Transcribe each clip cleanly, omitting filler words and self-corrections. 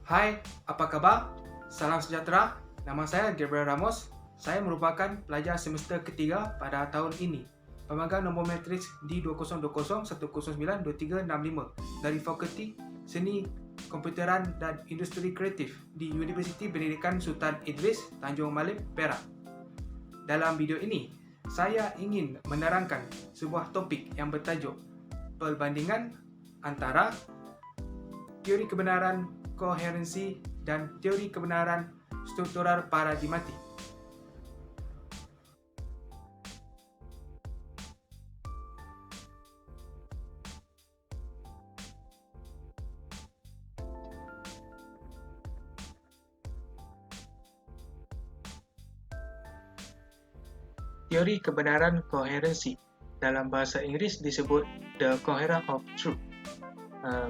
Hai, apa kabar? Salam sejahtera. Nama saya Gabriel Ramos. Saya merupakan pelajar semester ketiga pada tahun ini. Pemegang nombor matris D2020-109-2365 dari Fakulti Seni Komputeran dan Industri Kreatif di Universiti Pendidikan Sultan Idris, Tanjung Malim, Perak. Dalam video ini, saya ingin menerangkan sebuah topik yang bertajuk perbandingan antara teori kebenaran koherensi dan teori kebenaran struktural paradigmatik. Teori kebenaran koherensi dalam bahasa Inggeris disebut the coherence of truth.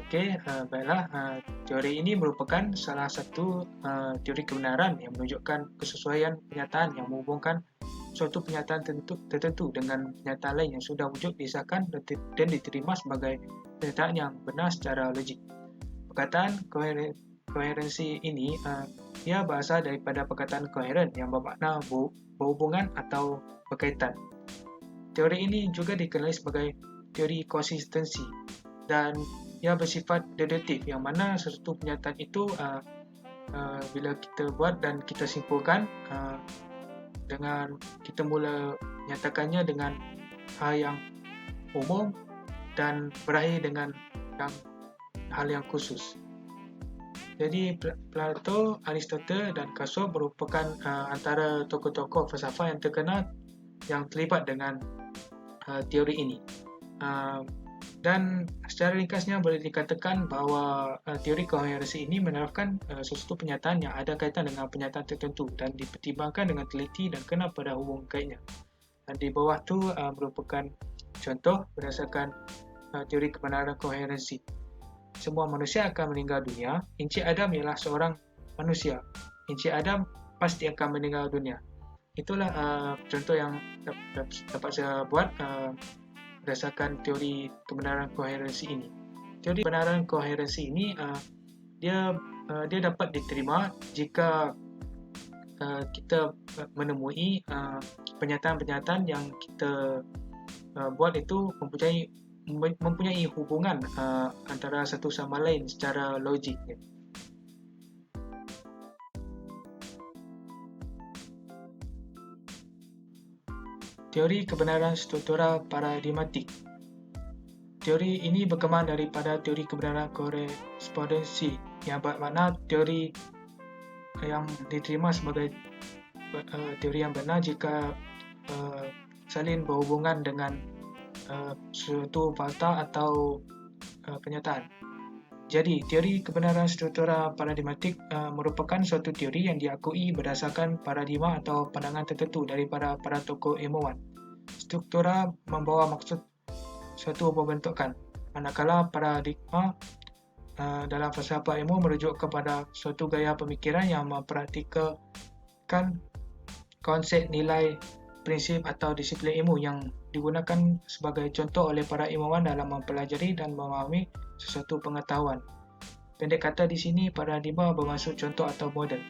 Baiklah. Teori ini merupakan salah satu teori kebenaran yang menunjukkan kesesuaian penyataan yang menghubungkan suatu penyataan tertentu dengan penyataan lain yang sudah wujud, disahkan dan diterima sebagai penyataan yang benar secara logik. Perkataan koherensi ini ia berasal daripada perkataan koheren yang bermakna berhubungan atau berkaitan. Teori ini juga dikenali sebagai teori konsistensi dan ia bersifat deduktif, yang mana sesuatu penyataan itu bila kita buat dan kita simpulkan dengan kita mula menyatakannya dengan hal yang umum dan berakhir dengan hal yang khusus. Jadi Plato, Aristotle dan Castor merupakan antara tokoh-tokoh falsafah yang terkenal yang terlibat dengan teori ini. Dan secara ringkasnya boleh dikatakan bahawa teori koherensi ini menerapkan sesuatu penyataan yang ada kaitan dengan penyataan tertentu dan dipertimbangkan dengan teliti dan kena pada hubungan kaitnya. Dan di bawah tu merupakan contoh berdasarkan teori kebenaran koherensi. Semua manusia akan meninggal dunia. Encik Adam ialah seorang manusia. Encik Adam pasti akan meninggal dunia. Itulah contoh yang dapat saya buat berdasarkan teori kebenaran koherensi ini. Teori kebenaran koherensi ini dia dapat diterima jika kita menemui pernyataan-pernyataan yang kita buat itu mempunyai hubungan antara satu sama lain secara logik. Teori kebenaran struktural paradigmatik. Teori ini berkembang daripada teori kebenaran korespondensi yang bermakna teori yang diterima sebagai teori yang benar jika saling berhubungan dengan suatu fakta atau kenyataan. Jadi, teori kebenaran struktural paradigmatik merupakan suatu teori yang diakui berdasarkan paradigma atau pandangan tertentu daripada para tokoh ilmuwan. Struktura membawa maksud suatu pembentukan, manakala paradigma dalam falsafah ilmu merujuk kepada suatu gaya pemikiran yang mempraktikkan konsep, nilai, prinsip atau disiplin ilmu yang digunakan sebagai contoh oleh para ilmuwan dalam mempelajari dan memahami sesuatu pengetahuan. Pendek kata di sini, paradigma bermaksud contoh atau model.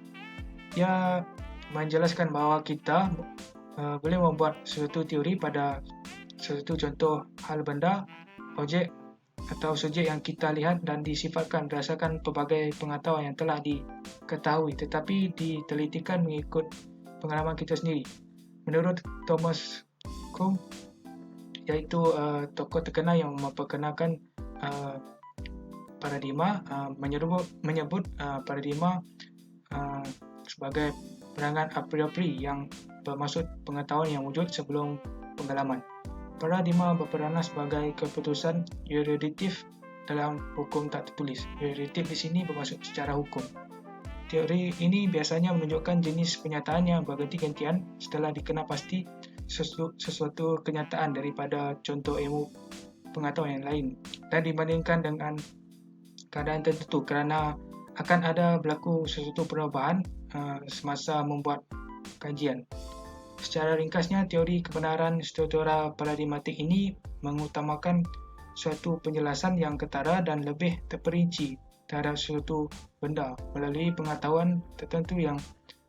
Ia menjelaskan bahawa kita boleh membuat sesuatu teori pada sesuatu contoh hal benda, objek atau subjek yang kita lihat dan disifatkan berdasarkan pelbagai pengetahuan yang telah diketahui tetapi ditelitikan mengikut pengalaman kita sendiri. Menurut Thomas Kuhn, iaitu tokoh terkenal yang memperkenalkan paradigma, menyebut paradigma sebagai pandangan a priori yang bermaksud pengetahuan yang wujud sebelum pengalaman. Paradigma berperanan sebagai keputusan yuridiktif dalam hukum tak tertulis. Yuridiktif di sini bermaksud secara hukum. Teori ini biasanya menunjukkan jenis penyataan yang berganti-gantian setelah dikenal pasti sesuatu kenyataan daripada contoh ilmu pengetahuan yang lain dan dibandingkan dengan keadaan tertentu kerana akan ada berlaku sesuatu perubahan semasa membuat kajian. Secara ringkasnya, teori kebenaran struktural paradigmatik ini mengutamakan suatu penjelasan yang ketara dan lebih terperinci terhadap suatu benda melalui pengetahuan tertentu yang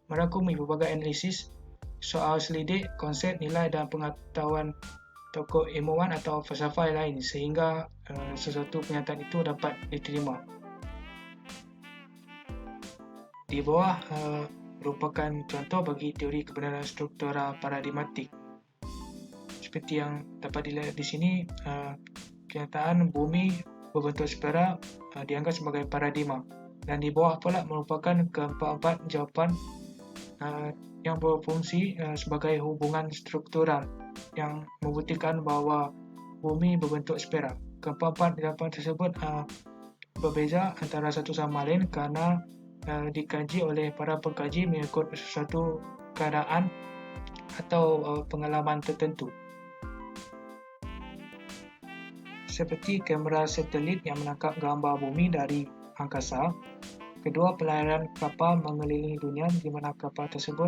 merangkumi berbagai analisis, soal selidik, konsep, nilai dan pengetahuan tokoh ilmuwan atau falsafah lain sehingga sesuatu pernyataan itu dapat diterima. Di bawah merupakan contoh bagi teori kebenaran struktural paradigmatik. Seperti yang dapat dilihat di sini, kenyataan bumi berbentuk spheral dianggap sebagai paradigma, dan di bawah pula merupakan keempat-empat jawapan yang berfungsi sebagai hubungan struktural yang membuktikan bahawa bumi berbentuk spiral. Keempat-empat jawapan tersebut berbeza antara satu sama lain kerana dikaji oleh para pengkaji mengikut sesuatu keadaan atau pengalaman tertentu. Seperti kamera satelit yang menangkap gambar bumi dari angkasa, kedua pelayaran kapal mengelilingi dunia di mana kapal tersebut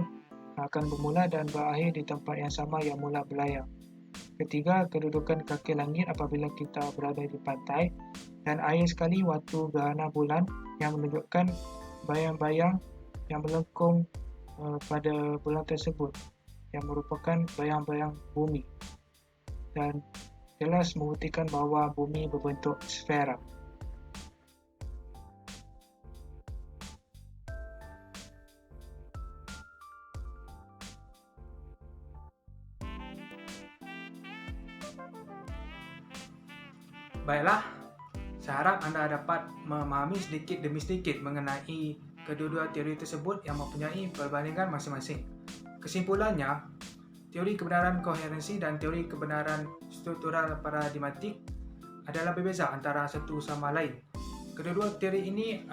akan bermula dan berakhir di tempat yang sama yang mula berlayar. Ketiga, kedudukan kaki langit apabila kita berada di pantai, dan akhir sekali waktu gerhana bulan yang menunjukkan bayang-bayang yang melengkung pada bulan tersebut yang merupakan bayang-bayang bumi dan jelas membuktikan bahawa bumi berbentuk sfera. Baiklah, saya harap anda dapat memahami sedikit demi sedikit mengenai kedua-dua teori tersebut yang mempunyai perbandingan masing-masing. Kesimpulannya, teori kebenaran koherensi dan teori kebenaran struktural paradigmatik adalah berbeza antara satu sama lain. Kedua-dua teori ini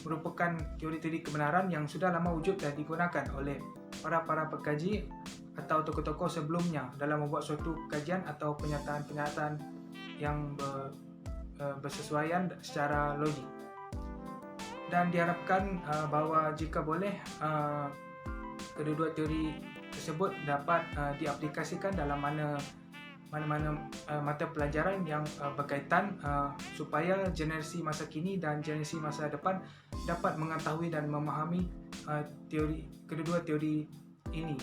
merupakan teori-teori kebenaran yang sudah lama wujud dan digunakan oleh para pengkaji atau tokoh-tokoh sebelumnya dalam membuat suatu kajian atau pernyataan-pernyataan yang bersesuaian secara logik. Dan diharapkan bahawa jika boleh kedua-dua teori tersebut dapat diaplikasikan dalam mana-mana mata pelajaran yang berkaitan supaya generasi masa kini dan generasi masa depan dapat mengetahui dan memahami kedua-dua teori ini,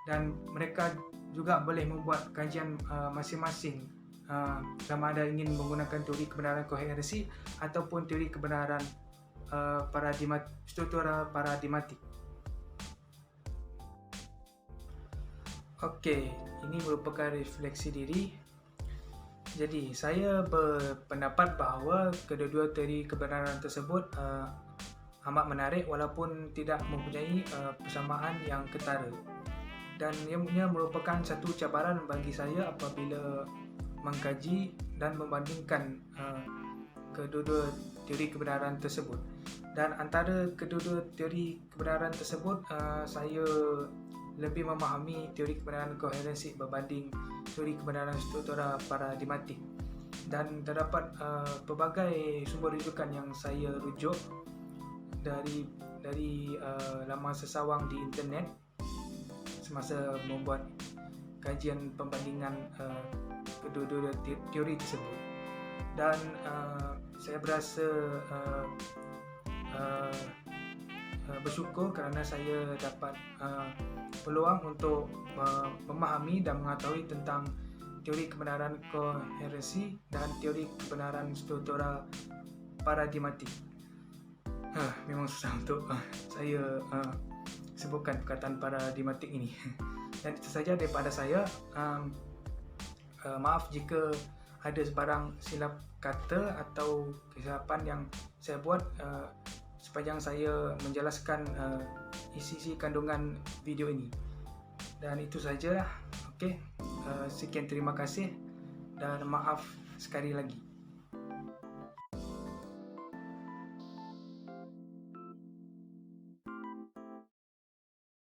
dan mereka juga boleh membuat kajian masing-masing sama ada ingin menggunakan teori kebenaran koherensi ataupun teori kebenaran struktural paradigmatik. Okey, ini merupakan refleksi diri. Jadi, saya berpendapat bahawa kedua-dua teori kebenaran tersebut amat menarik walaupun tidak mempunyai persamaan yang ketara. Dan ianya merupakan satu cabaran bagi saya apabila mengkaji dan membandingkan kedua-dua teori kebenaran tersebut. Dan antara kedua-dua teori kebenaran tersebut, saya lebih memahami teori kebenaran koherensi berbanding teori kebenaran struktural paradigmatik. Dan terdapat pelbagai sumber rujukan yang saya rujuk dari laman sesawang di internet semasa membuat kajian pembandingan kedua-dua teori tersebut. Dan saya berasa bersyukur kerana saya dapat peluang untuk memahami dan mengetahui tentang teori kebenaran koherensi dan teori kebenaran struktural paradigmatik. Memang susah untuk saya sebutkan perkataan paradigmatik ini. Dan itu saja daripada saya. Maaf jika ada sebarang silap kata atau kesilapan yang saya buat sepanjang saya menjelaskan isi kandungan video ini. Dan itu saja. Okey, sekian terima kasih dan maaf sekali lagi.